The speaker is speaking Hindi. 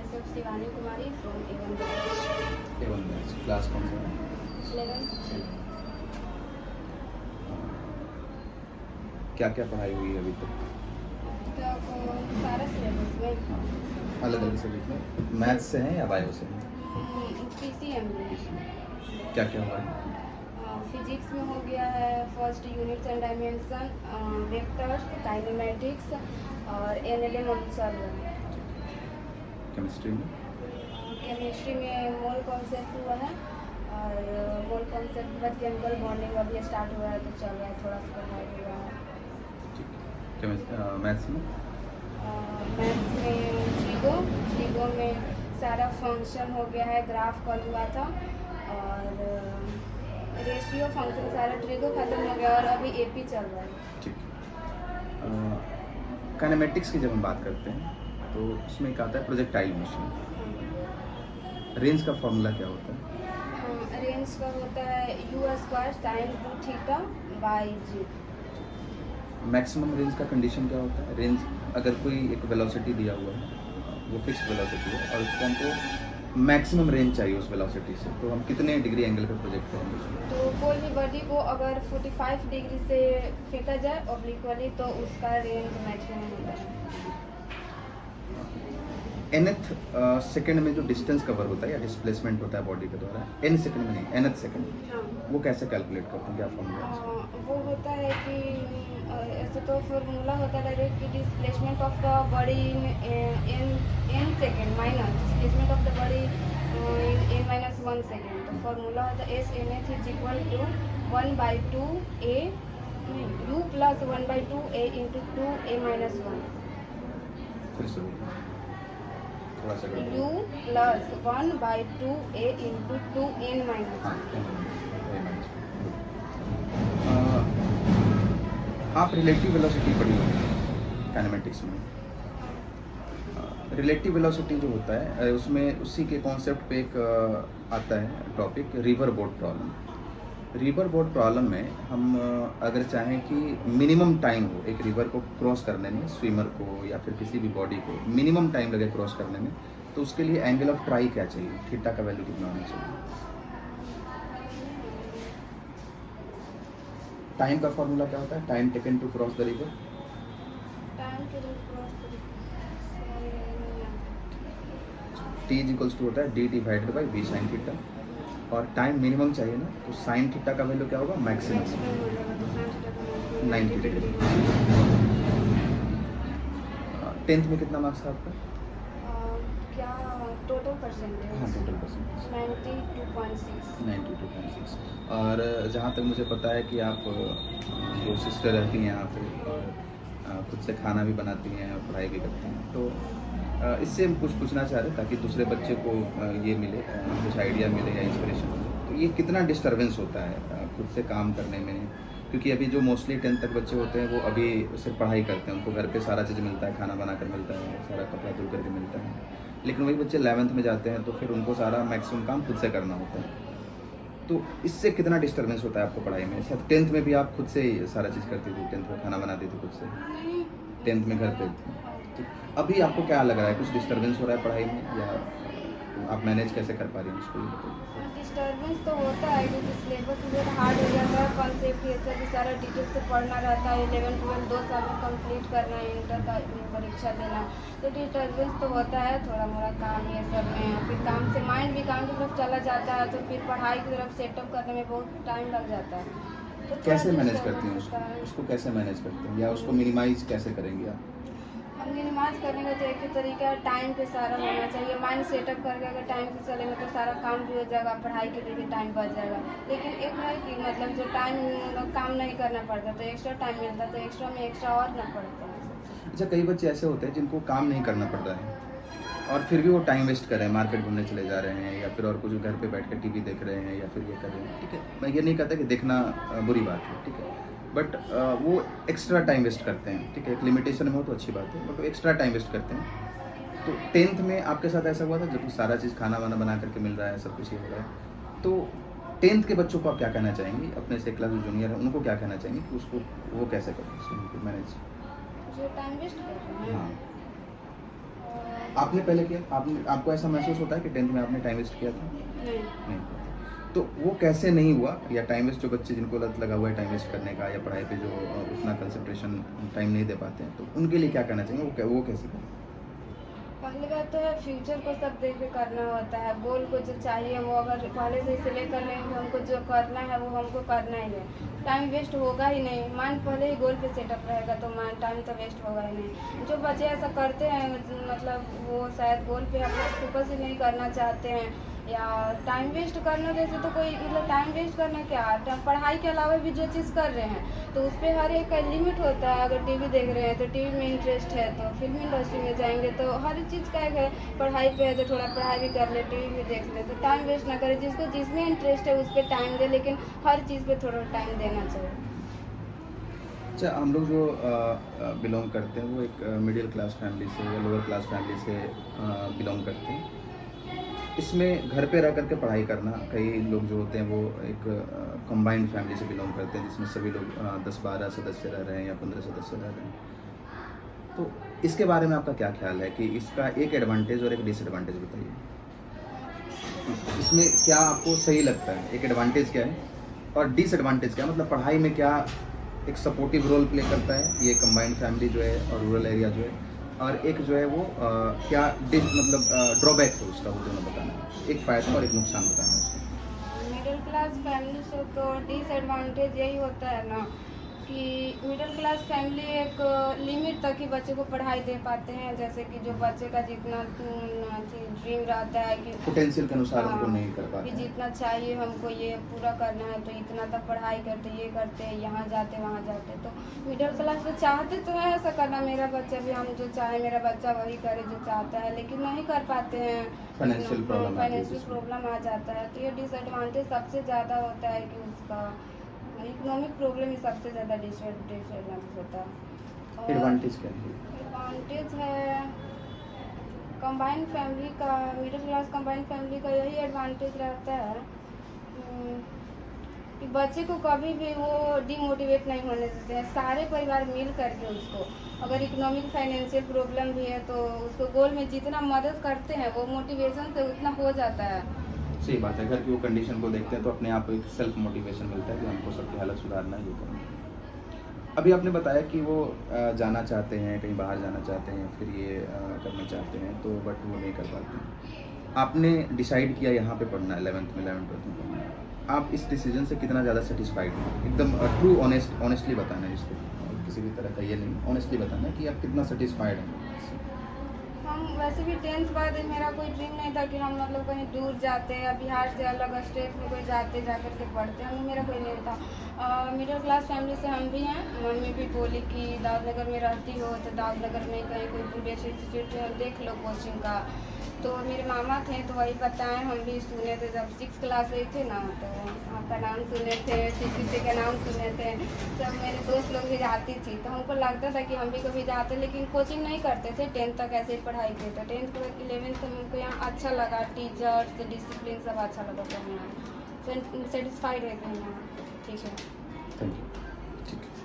myself Shivani Kumari from A1 batch. A1 batch class कौन सा है? 11th. क्या क्या पढ़ाई हुई है अभी तक? तो सारा सिलेबस में हाँ, अलग अलग सब्जेक्ट में मैथ्स से हैं या बायो से हैं? PCM क्या क्या हुआ है? फिजिक्स में हो गया है first units and dimension, vectors, kinematics और NLM हम चल रहा है. केमिस्ट्री में? केमिस्ट्री में मोल कॉन्सेप्ट हुआ है और मोल कॉन्सेप्ट के बाद केमिकल बॉन्डिंग अभी स्टार्ट हुआ है तो चल रहा है, थोड़ा सा पढ़ाई हुआ है. मैथ्स में? मैथ्स में ट्रिगो में सारा फंक्शन हो गया है, ग्राफ कल हुआ था और रेशियो फंक्शन सारा ट्रिगो खत्म हो गया और अभी AP चल रहा है. ठीक. काइनेमेटिक्स की जब हम बात करते हैं तो उसमें एक आता है प्रोजेक्टाइल मोशन. रेंज का फॉर्मूला क्या होता है? रेंज का होता है U² sin 2θ by G. Maximum range का कंडीशन क्या होता है? रेंज अगर कोई एक वेलोसिटी दिया हुआ है, वो फिक्स वेलोसिटी है और उसको हमको मैक्सिमम रेंज चाहिए उस वेलोसिटी से, तो हम कितने डिग्री एंगल पे प्रोजेक्ट करेंगे उसमें? तो कोई भी बॉडी को अगर 45 डिग्री से फेंका जाए ऑब्लिकली तो उसका रेंज मैक्सिमम होता है. nth सेकंड में जो डिस्टेंस कवर होता है या डिस्प्लेसमेंट होता है बॉडी के द्वारा, n सेकंड में नहीं, nth सेकंड, हाँ. वो कैसे कैलकुलेट करते हैं? क्या फॉर्मूला है? वो होता है कि ऐसे तो फॉर्मूला होता है डायरेक्ट कि displacement of the body in second minus displacement of the body in -1 second. तो फॉर्मूला होता है SNH is equal to 1/2 A U plus 1/2 A into 2A - 1. फिर से बोलिए, थोड़ा सा गड़बड़ U है। प्लस 1/2 A इंटू 2N - हाँ, 1. आप रिलेटिव वेलोसिटी पढ़ी होगी काइनेमेटिक्स में. रिलेटिव वेलोसिटी जो होता है उसमें उसी के कॉन्सेप्ट पे एक आता है topic, river boat problem. River boat problem में हम अगर चाहें कि मिनिमम टाइम हो एक रिवर को क्रॉस करने में, स्विमर को या फिर किसी भी बॉडी को मिनिमम टाइम लगे क्रॉस करने में, तो उसके लिए एंगल ऑफ ट्राई क्या चाहिए, थीटा का वैल्यू कितना होना चाहिए? टाइम का फॉर्मूला क्या होता है? Time taken to cross the river. Time के लिए cross T is equals to होता है D divided by V sine theta. और टाइम मिनिमम चाहिए ना, तो साइन थीटा का वैल्यू क्या होगा? Maximum 90 degree. 10th में कितना मार्क्स था आपका? क्या टोटल परसेंटेज? हाँ, टोटल परसेंटेज 92.6. 92.6. और जहाँ तक मुझे पता है कि आप जो सिस्टर रहती हैं यहाँ पे और खुद से खाना भी बनाती हैं और पढ़ाई भी करती हैं, तो इससे हम कुछ पूछना चाह रहे हैं ताकि दूसरे बच्चे को ये मिले, कुछ आइडिया मिले या इंस्पिरेशन मिले. तो ये कितना डिस्टर्बेंस होता है खुद से काम करने में? क्योंकि अभी जो मोस्टली 10th तक बच्चे होते हैं वो अभी सिर्फ पढ़ाई करते हैं, उनको घर पे सारा चीज़ मिलता है, खाना बना कर मिलता है, सारा कपड़ा धुल करके मिलता है. लेकिन वही बच्चे 11th में जाते हैं तो फिर उनको सारा मैक्सिमम काम खुद से करना होता है. तो इससे कितना डिस्टर्बेंस होता है आपको पढ़ाई में? शायद 10th में भी आप खुद से ही सारा चीज़ करती थी, 10th में खाना बनाती थी खुद से, 10th में घर पे थी. तो अभी आपको क्या लग रहा है, कुछ डिस्टर्बेंस हो रहा है पढ़ाई में या आप मैनेज कैसे कर पा रही हैं उसको, ये बताइए. डिस्टर्बेंस तो होता है क्योंकि सिलेबस बहुत हार्ड हो जाता है, कॉन्सेप्ट ये सब भी सारा डिटेल से पढ़ना रहता है, 11 12 2 साल में कंप्लीट करना है, इंटर का परीक्षा देना, तो डिस्टर्बेंस तो होता है थोड़ा मोड़ा काम ये सब में. फिर काम से माइंड भी काम की तरफ चला जाता है तो फिर पढ़ाई की तरफ सेटअप करने में बहुत टाइम लग जाता है. तो कैसे थोड़ा मैनेज करती हैं disturbance होता है. उसको कैसे मैनेज करते हैं या उसको मिनिमाइज कैसे करेंगे आप? हम मिनिमाइज करने का तो एक ही तरीका है, टाइम पे सारा होना चाहिए. माइंड सेटअप करके अगर टाइम से चलेगा तो सारा काम भी हो जाएगा, पढ़ाई के लिए भी टाइम बच जाएगा. लेकिन एक है कि मतलब जो टाइम काम नहीं करना पड़ता तो एक्स्ट्रा टाइम मिलता तो एक्स्ट्रा में एक्स्ट्रा और ना पड़ता है. अच्छा, कई बच्चे ऐसे होते हैं जिनको काम नहीं करना पड़ता है और फिर भी वो टाइम वेस्ट कर रहे हैं, मार्केट घूमने चले जा रहे हैं या फिर और कुछ घर पे बैठ कर टीवी देख रहे हैं या फिर ये कर रहे हैं. ठीक है, मैं ये नहीं कहता कि देखना बुरी बात है, ठीक है, बट वो एक्स्ट्रा टाइम वेस्ट करते हैं. ठीक है, एक लिमिटेशन में हो तो अच्छी बात है, बट वो एक्स्ट्रा टाइम वेस्ट करते हैं. तो 10th में आपके साथ ऐसा हुआ था जब सारा चीज़ खाना वाना बना करके मिल रहा है, सब कुछ ये हो रहा है, तो 10th के बच्चों को आप क्या कहना चाहेंगी? अपने से क्लास जो जूनियर है उनको क्या कहना चाहेंगे कि उसको वो कैसे करें, उसको मैनेज? जो टाइम वेस्ट कर रहे हैं हाँ, आपने पहले किया? आपको ऐसा महसूस होता है कि 10th में आपने टाइम वेस्ट किया था? नहीं। नहीं। तो वो कैसे नहीं हुआ, या टाइम वेस्ट जो बच्चे जिनको लत लगा हुआ है टाइम वेस्ट करने का, या पढ़ाई पे जो उतना कंसंट्रेशन टाइम नहीं दे पाते हैं, तो उनके लिए क्या करना चाहिए, वो कैसे करें? पहली बात तो है फ्यूचर को सब देख के करना होता है। गोल को जो चाहिए वो अगर पहले से सिलेक्ट कर लेंगे कि हमको जो करना है वो हमको करना ही है, टाइम वेस्ट होगा ही नहीं। माइंड पहले ही गोल पे सेटअप रहेगा तो माइंड टाइम तो वेस्ट होगा ही नहीं। जो बच्चे ऐसा करते हैं मतलब वो शायद गोल पे अपना फोकस ही नहीं करना चाहते हैं, या टाइम वेस्ट करना जैसे तो कोई मतलब टाइम वेस्ट करना क्या, पढ़ाई के अलावा भी जो चीज़ कर रहे हैं तो उस पर हर एक का लिमिट होता है। अगर टीवी देख रहे हैं तो टीवी में इंटरेस्ट है तो फिल्म इंडस्ट्री में जाएंगे, तो हर एक चीज़ का एक है। पढ़ाई पे है तो थोड़ा पढ़ाई भी कर ले, टीवी भी देख ले, तो टाइम वेस्ट ना करें। जिसको जिसमें इंटरेस्ट है उस पर टाइम दे, लेकिन हर चीज़ पे थोड़ा टाइम देना चाहिए। अच्छा, हम लोग जो बिलोंग करते हैं वो एक मिडिल क्लास फैमिली से या लोअर क्लास फैमिली से बिलोंग करते हैं। इसमें घर पे रह करके पढ़ाई करना, कई लोग जो होते हैं वो एक कंबाइंड फैमिली से बिलोंग करते हैं जिसमें सभी लोग 10-12 सदस्य रह रहे हैं या 15 सदस्य रह रहे हैं। तो इसके बारे में आपका क्या ख्याल है कि इसका एक एडवांटेज और एक डिसएडवांटेज बताइए? इसमें क्या आपको सही लगता है? एक एडवांटेज क्या है और डिसएडवांटेज क्या है? मतलब पढ़ाई में क्या एक सपोर्टिव रोल प्ले करता है ये कंबाइंड फैमिली जो है और रूरल एरिया जो है, और एक जो है वो क्या मतलब ड्रॉबैक है उसका, वो दोनों बताना है। एक फ़ायदा और एक नुकसान बताना है उसका। मिडिल क्लास फैमिली से तो डिसएडवांटेज यही होता है ना कि मिडिल क्लास फैमिली एक लिमिट तक ही बच्चे को पढ़ाई दे पाते हैं। जैसे कि जो बच्चे का जितना ड्रीम रहता है कि पोटेंशियल के अनुसार उनको हाँ, नहीं कर कि पाते हैं। जितना चाहिए हमको ये पूरा करना है तो इतना तक पढ़ाई करते, ये करते, यहाँ जाते वहाँ जाते। तो मिडिल क्लास में चाहते तो है ऐसा करना, मेरा बच्चा भी हम जो चाहे मेरा बच्चा वही करे जो चाहता है, लेकिन नहीं कर पाते हैं। फाइनेंशियल प्रॉब्लम फाइनेंशियल प्रॉब्लम आ जाता है, तो ये डिसएडवांटेज सबसे ज़्यादा होता है कि उसका इकोनॉमिक प्रॉब्लम ही सबसे ज़्यादा डिसएडवांटेज होता है। एडवांटेज क्या है? एडवांटेज है कंबाइंड फैमिली का, मिडिल क्लास कंबाइंड फैमिली का यही एडवांटेज रहता है कि बच्चे को कभी भी वो डिमोटिवेट नहीं होने देते हैं। सारे परिवार मिल करके उसको अगर इकोनॉमिक फाइनेंशियल प्रॉब्लम भी है तो उसको गोल में जितना मदद करते हैं वो मोटिवेशन से उतना हो जाता है। सही बात है, घर की वो कंडीशन को देखते हैं तो अपने आप एक सेल्फ मोटिवेशन मिलता है कि हमको सबकी हालत सुधारना है, ये करना है। अभी आपने बताया कि वो जाना चाहते हैं, कहीं बाहर जाना चाहते हैं, फिर ये करना चाहते हैं तो बट वो नहीं कर पाते हैं। आपने डिसाइड किया यहाँ पे पढ़ना है, 11th में 11th में पढ़ना है। आप इस डिसीजन से कितना ज़्यादा सेटिस्फाइड हैं? एकदम ट्रू ऑनेस्टली बताना है इसको, किसी भी तरह का ये नहीं, ऑनेस्टली बताना है कि आप कितना सेटिस्फाइड हैं। हम वैसे भी 10th बाद मेरा कोई ड्रीम नहीं था कि हम मतलब कहीं दूर जाते या बिहार से अलग स्टेट में कोई जाते जा कर के पढ़ते, हम मेरा कोई नहीं था। मिडिल क्लास फैमिली से हम भी हैं। मम्मी भी बोली कि दाऊदनगर में रहती हो तो दाऊदनगर में कहीं कोई बेस्ट इंस्टीट्यूट देख लो कोचिंग का। तो मेरे मामा थे तो वही बताएं, हम भी सुने थे जब 6th क्लास में थे ना, तो आपका नाम सुने थे, सीपीसी का नाम सुने थे, सब मेरे दोस्त लोग भी जाती थी तो हमको लगता था कि हम भी कभी जाते, लेकिन कोचिंग नहीं करते थे। 10th तक ऐसे ही पढ़ाई की, तो 10th के बाद 11th में हमको यहाँ अच्छा लगा, टीचर्स डिसिप्लिन सब अच्छा लगा, तो हम यहाँ सेटिस्फाइड है कि यहाँ ठीक है। Thank you. ठीक है।